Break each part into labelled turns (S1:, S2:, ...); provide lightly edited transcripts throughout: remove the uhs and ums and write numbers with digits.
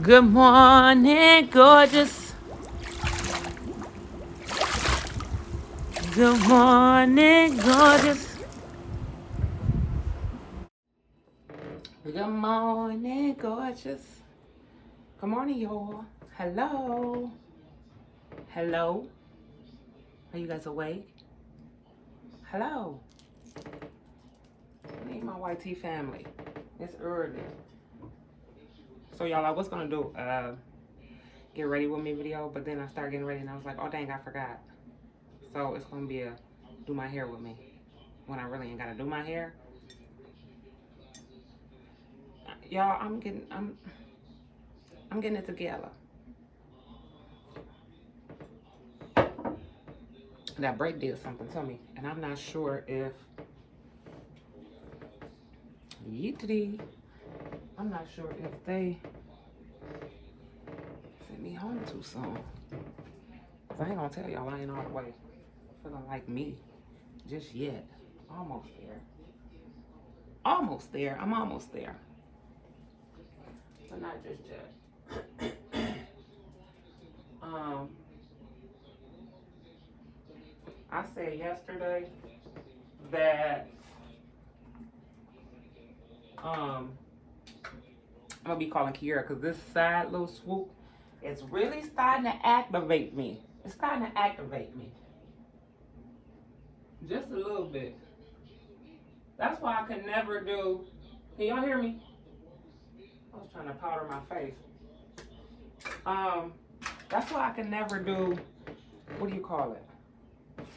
S1: Good morning, gorgeous. Good morning, gorgeous. Good morning, gorgeous. Good morning, y'all. Hello. Hello. Are you guys awake? Hello. I need my YT family. It's early. So y'all, I was gonna do get ready with me video, but then I started getting ready and I was like, oh dang, I forgot. So it's gonna be a do my hair with me when I really ain't gotta do my hair. Y'all, I'm getting it together. That break did something to me, and I'm not sure if I'm not sure if they sent me home too soon. Cause I ain't gonna tell y'all I ain't all the way feeling like me just yet. Almost there. Almost there. I'm almost there. But not just yet. I said yesterday that I'm gonna be calling Kiera because this side little swoop is really starting to activate me. It's starting to activate me. Just a little bit. That's why I could never do. Can y'all hear me? I was trying to powder my face. That's why I can never do, what do you call it?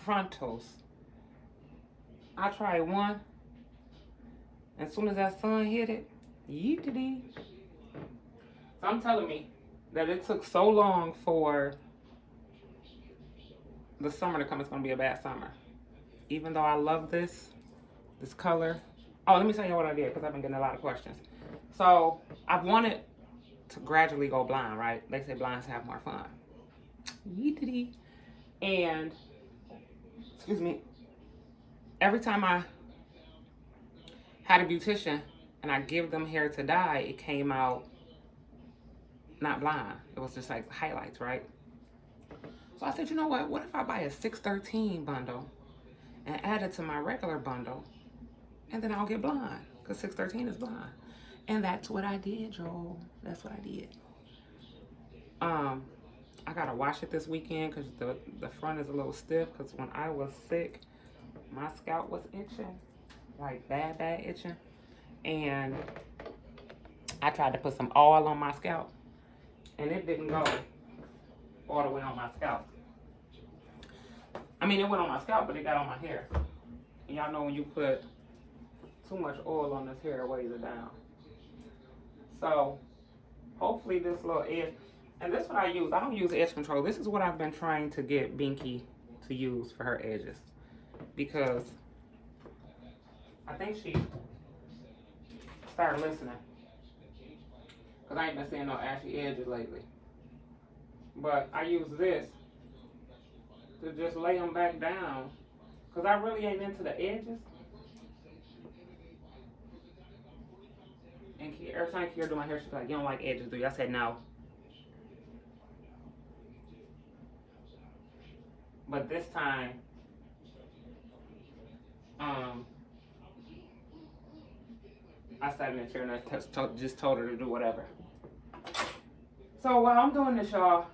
S1: Frontals. I tried one. As soon as that sun hit it, yeetity. So I'm telling me that it took so long for the summer to come. It's gonna be a bad summer. Even though I love this color. Oh, let me tell you what I did because I've been getting a lot of questions. So I've wanted to gradually go blind, right? They say blinds have more fun. Yeetity. And, excuse me, every time I had a beautician and I give them hair to dye, it came out not blind. It was just like highlights, right? So I said, you know what? What if I buy a 613 bundle and add it to my regular bundle and then I'll get blind because 613 is blind. And that's what I did, Joel. That's what I did. I gotta wash it this weekend because the front is a little stiff because when I was sick, my scalp was itching, like bad itching. And I tried to put some oil on my scalp and it didn't go all the way on my scalp. I mean, it went on my scalp, but it got on my hair. And y'all know when you put too much oil on this hair, it weighs it down. So hopefully this little edge, and this is what I use. I don't use edge control. This is what I've been trying to get Binky to use for her edges. Because I think she started listening. Because I ain't been seeing no ashy edges lately. But I use this to just lay them back down. Because I really ain't into the edges. And every time Kiera do my hair, she's like, you don't like edges, do you? I said, no. But this time, I sat in the chair and I just told her to do whatever. So while I'm doing this, y'all,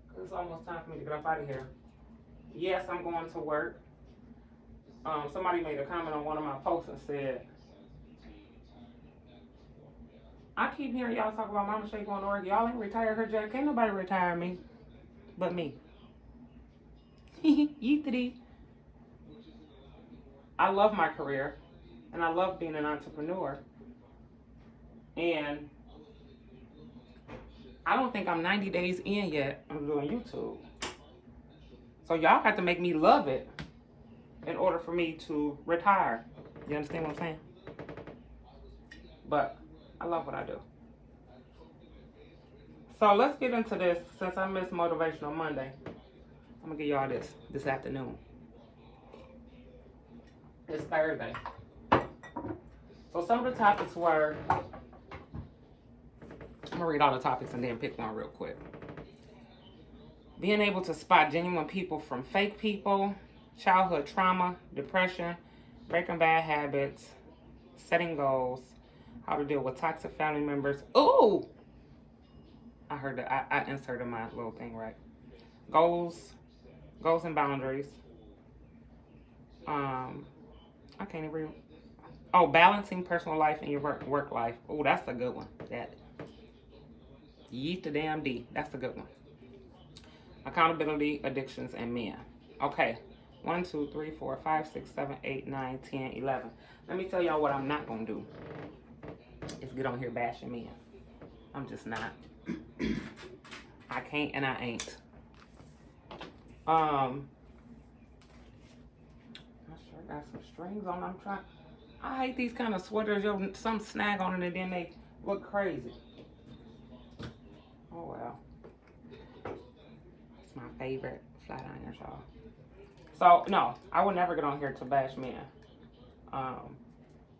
S1: because it's almost time for me to get up out of here. Yes, I'm going to work. Somebody made a comment on one of my posts and said, I keep hearing y'all talk about Mama Shay going to work. Y'all ain't retired her, Jack. Can't nobody retire me but me. Yeetity. I love my career, and I love being an entrepreneur. And I don't think I'm 90 days in yet. I'm doing YouTube. So y'all have to make me love it in order for me to retire. You understand what I'm saying? But I love what I do. So let's get into this. Since I missed Motivational Monday, I'm going to give y'all this afternoon. It's Thursday. So some of the topics were, I'm going to can read all the topics and then pick one real quick. Being able to spot genuine people from fake people, childhood trauma, depression, breaking bad habits, setting goals, how to deal with toxic family members. Ooh! I heard that. I inserted my little thing right. Goals and boundaries. I can't even read. Oh, balancing personal life and your work life. Oh, that's a good one. That. Yeet the damn D. That's a good one. Accountability, addictions, and men. Okay. 1, 2, 3, 4, 5, 6, 7, 8, 9, 10, 11. Let me tell y'all what I'm not going to do. Is get on here bashing men. I'm just not. I can't and I ain't. My shirt got some strings on. I hate these kind of sweaters. Yo, some snag on it and then they look crazy. Oh well. It's my favorite flat iron shawl. So no, I would never get on here to bash men.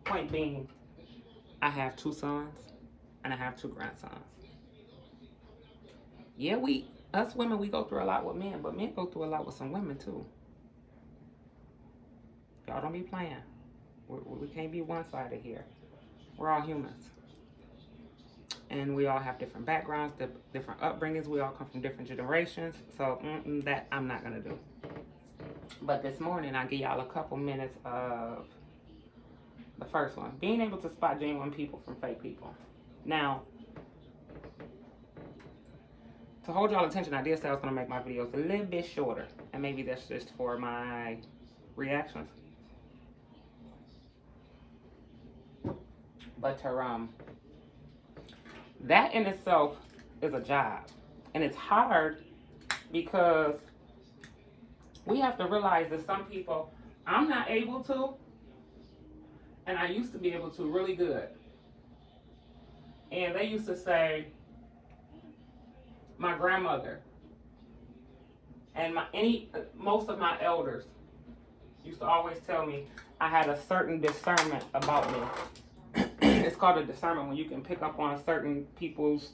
S1: Point being, I have 2 sons and I have 2 grandsons. Yeah, us women, we go through a lot with men, but men go through a lot with some women too. Y'all don't be playing. We can't be one-sided here. We're all humans. And we all have different backgrounds, different upbringings. We all come from different generations. So that I'm not going to do. But this morning, I'll give y'all a couple minutes of the first one. Being able to spot genuine people from fake people. Now, to hold y'all attention, I did say I was going to make my videos a little bit shorter. And maybe that's just for my reactions. But that in itself is a job. And it's hard because we have to realize that some people I'm not able to, and I used to be able to really good. And they used to say, my grandmother and most of my elders used to always tell me I had a certain discernment about me. It's called a discernment when you can pick up on certain people's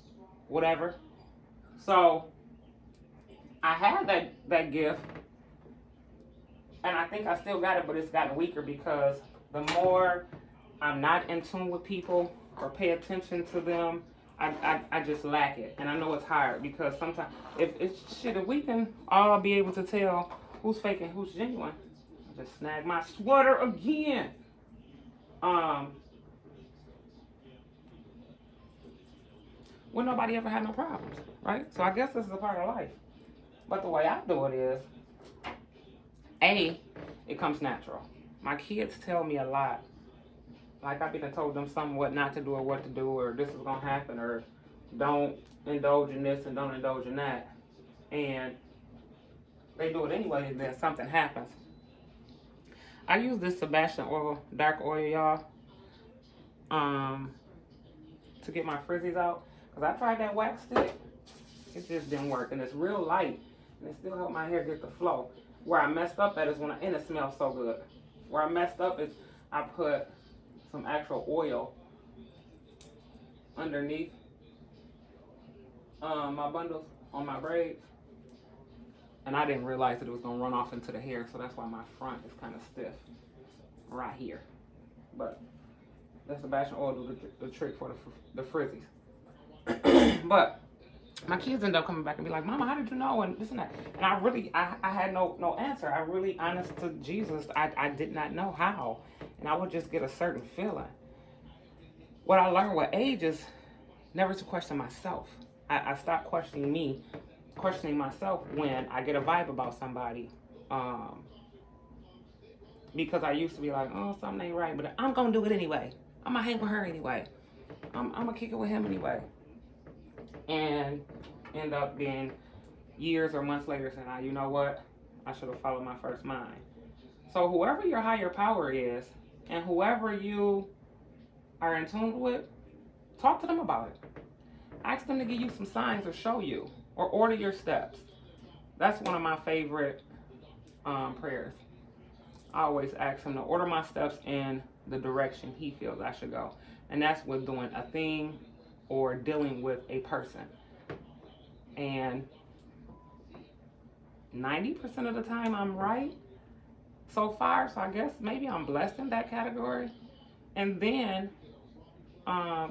S1: whatever. So I had that gift, and I think I still got it, but it's gotten weaker because the more I'm not in tune with people or pay attention to them, I just lack it. And I know it's hard because sometimes if we can all be able to tell who's fake and who's genuine. I just snagged my sweater again. Well, nobody ever had no problems, right? So I guess this is a part of life. But the way I do it is, it comes natural. My kids tell me a lot. Like I've been told them something what not to do or what to do, or this is going to happen, or don't indulge in this and don't indulge in that. And they do it anyway, and then something happens. I use this Sebastian oil, dark oil, y'all, to get my frizzies out. Because I tried that wax stick. It just didn't work. And it's real light. And it still helped my hair get the flow. Where I messed up at is and it smells so good. Where I messed up is I put some actual oil underneath my bundles on my braids. And I didn't realize that it was going to run off into the hair. So that's why my front is kind of stiff right here. But that's Sebastian oil do the trick for the frizzies. But my kids end up coming back and be like, Mama, how did you know? And this and that. And I had no answer. I really, honest to Jesus, I did not know how. And I would just get a certain feeling. What I learned with age is never to question myself. I stopped questioning myself when I get a vibe about somebody. Because I used to be like, oh, something ain't right. But I'm going to do it anyway. I'm going to hang with her anyway. I'm going to kick it with him anyway. And end up being years or months later saying, you know what? I should have followed my first mind. So whoever your higher power is, and whoever you are in tune with, talk to them about it. Ask them to give you some signs or show you, or order your steps. That's one of my favorite prayers. I always ask him to order my steps in the direction he feels I should go. And that's with doing a thing or dealing with a person. And 90% of the time I'm right so far. So I guess maybe I'm blessed in that category. And then a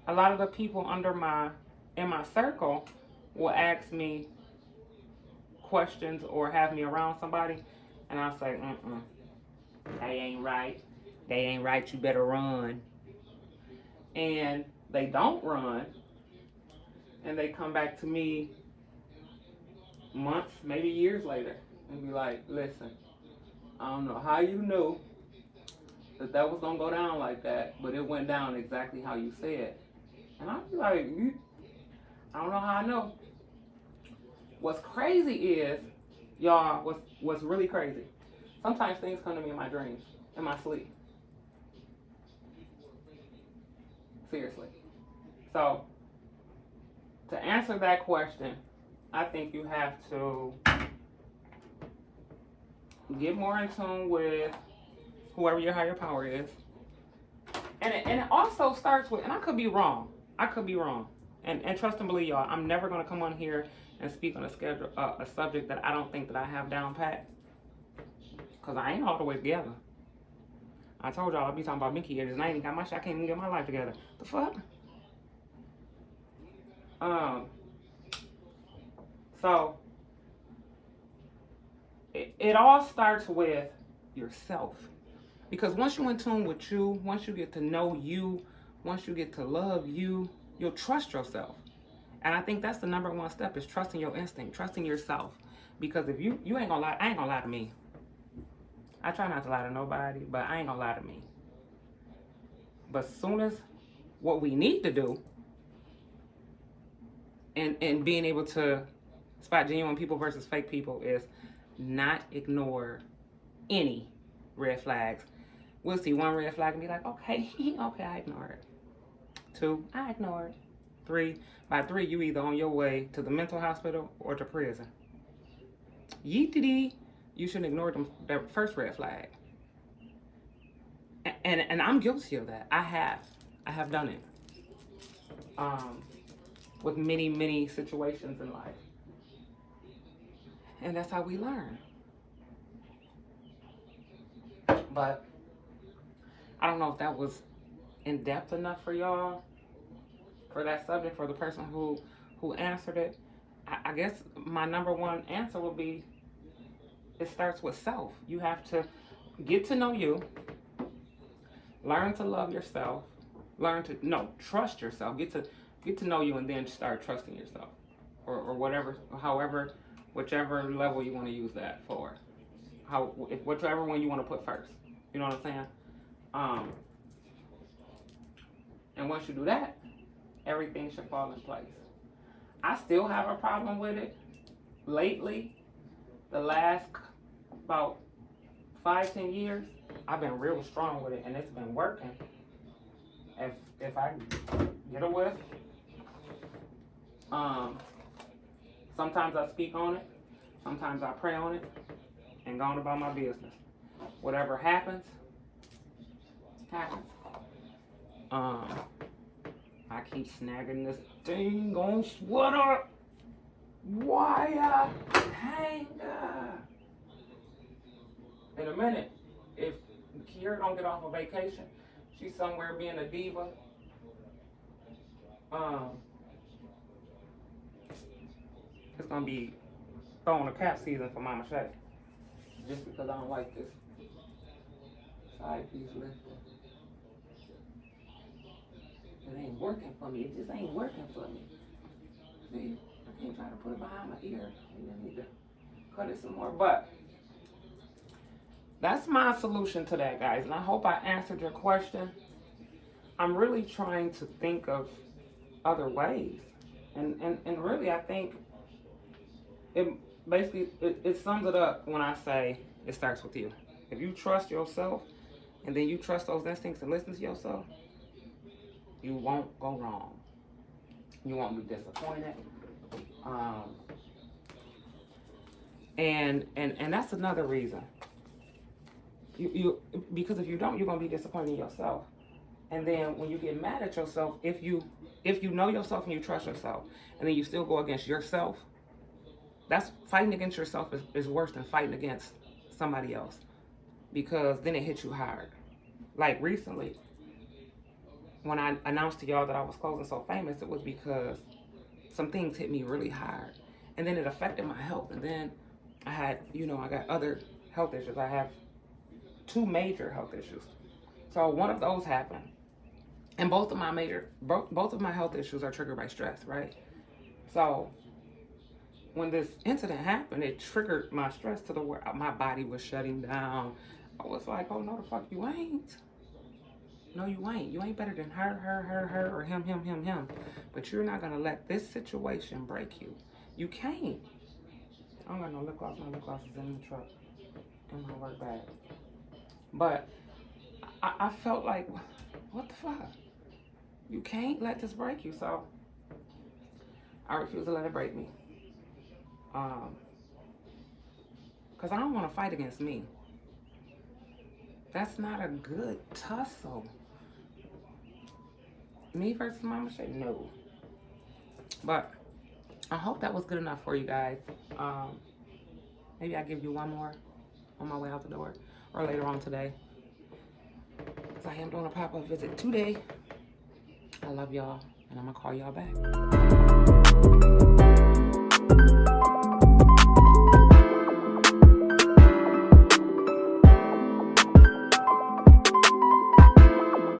S1: lot of the people in my circle will ask me questions or have me around somebody, and I'll say, they ain't right. They ain't right, you better run. And they don't run, and they come back to me months, maybe years later, and be like, listen, I don't know how you knew that was gonna go down like that, but it went down exactly how you said. And I'll be like, I don't know how I know. What's crazy is, y'all, what's really crazy, sometimes things come to me in my dreams, in my sleep. Seriously. So, to answer that question, I think you have to get more in tune with whoever your higher power is. And it also starts with, and I could be wrong. And trust and believe, y'all, I'm never going to come on here and speak on a subject that I don't think that I have down pat. Because I ain't all the way together. I told y'all I'll be talking about Mickey ears, and I ain't got my shit. I can't even get my life together. The fuck? So, it all starts with yourself. Because once you're in tune with you, once you get to know you, once you get to love you, you'll trust yourself. And I think that's the number one step, is trusting your instinct, trusting yourself. Because if you ain't gonna lie, I ain't gonna lie to me. I try not to lie to nobody, but I ain't gonna lie to me. But soon as what we need to do, and being able to spot genuine people versus fake people, is not ignore any red flags. We'll see one red flag and be like, okay, I ignore it. 2, I ignore it. 3, by 3, you either on your way to the mental hospital or to prison. Yeetity, you shouldn't ignore that first red flag. And I'm guilty of that. I have done it. With many situations in life. And that's how we learn. But I don't know if that was in depth enough for y'all, for that subject, for the person who answered it. I guess my number one answer would be, it starts with self. You have to get to know you, learn to love yourself, trust yourself. Get to know you, and then start trusting yourself, or whatever, however, whichever level you want to use that for. Whichever one you want to put first. You know what I'm saying? And once you do that, everything should fall in place. I still have a problem with it. Lately, the last about 5-10 years, I've been real strong with it, and it's been working. If I get a whiff, sometimes I speak on it, sometimes I pray on it, and go on about my business. Whatever happens, happens. I keep snagging this dang on sweater. Wire hanger. In a minute, if Kiera don't get off of vacation, she's somewhere being a diva. It's gonna be throwing a cap season for Mama Shay. Just because I don't like this side piece lifted. It ain't working for me. It just ain't working for me. See, I can't try to put it behind my ear. Maybe I need to cut it some more. But that's my solution to that, guys. And I hope I answered your question. I'm really trying to think of other ways. And really, I think it basically, it sums it up when I say it starts with you. If you trust yourself, and then you trust those instincts and listen to yourself, you won't go wrong. You won't be disappointed. And that's another reason. Because if you don't, you're gonna be disappointed in yourself. And then when you get mad at yourself, if you know yourself and you trust yourself, and then you still go against yourself, that's fighting against yourself is worse than fighting against somebody else, because then it hits you hard. Like recently, when I announced to y'all that I was closing So Famous, it was because some things hit me really hard, and then it affected my health. And then I had, I got other health issues. I have 2 major health issues. So one of those happened, and both of my health issues are triggered by stress, right? So when this incident happened, it triggered my stress to the where my body was shutting down. I was like, oh, no, the fuck you ain't. No, you ain't. You ain't better than her, or him. But you're not going to let this situation break you. You can't. I don't got no lip gloss. My lip gloss is in the truck, in my work bag. But I felt like, what the fuck? You can't let this break you. So I refuse to let it break me. Because I don't want to fight against me. That's not a good tussle. Me versus Mama Shay? No. But I hope that was good enough for you guys. Maybe I'll give you one more on my way out the door, or later on today, because I am doing a pop-up visit today. I love y'all, and I'm going to call y'all back.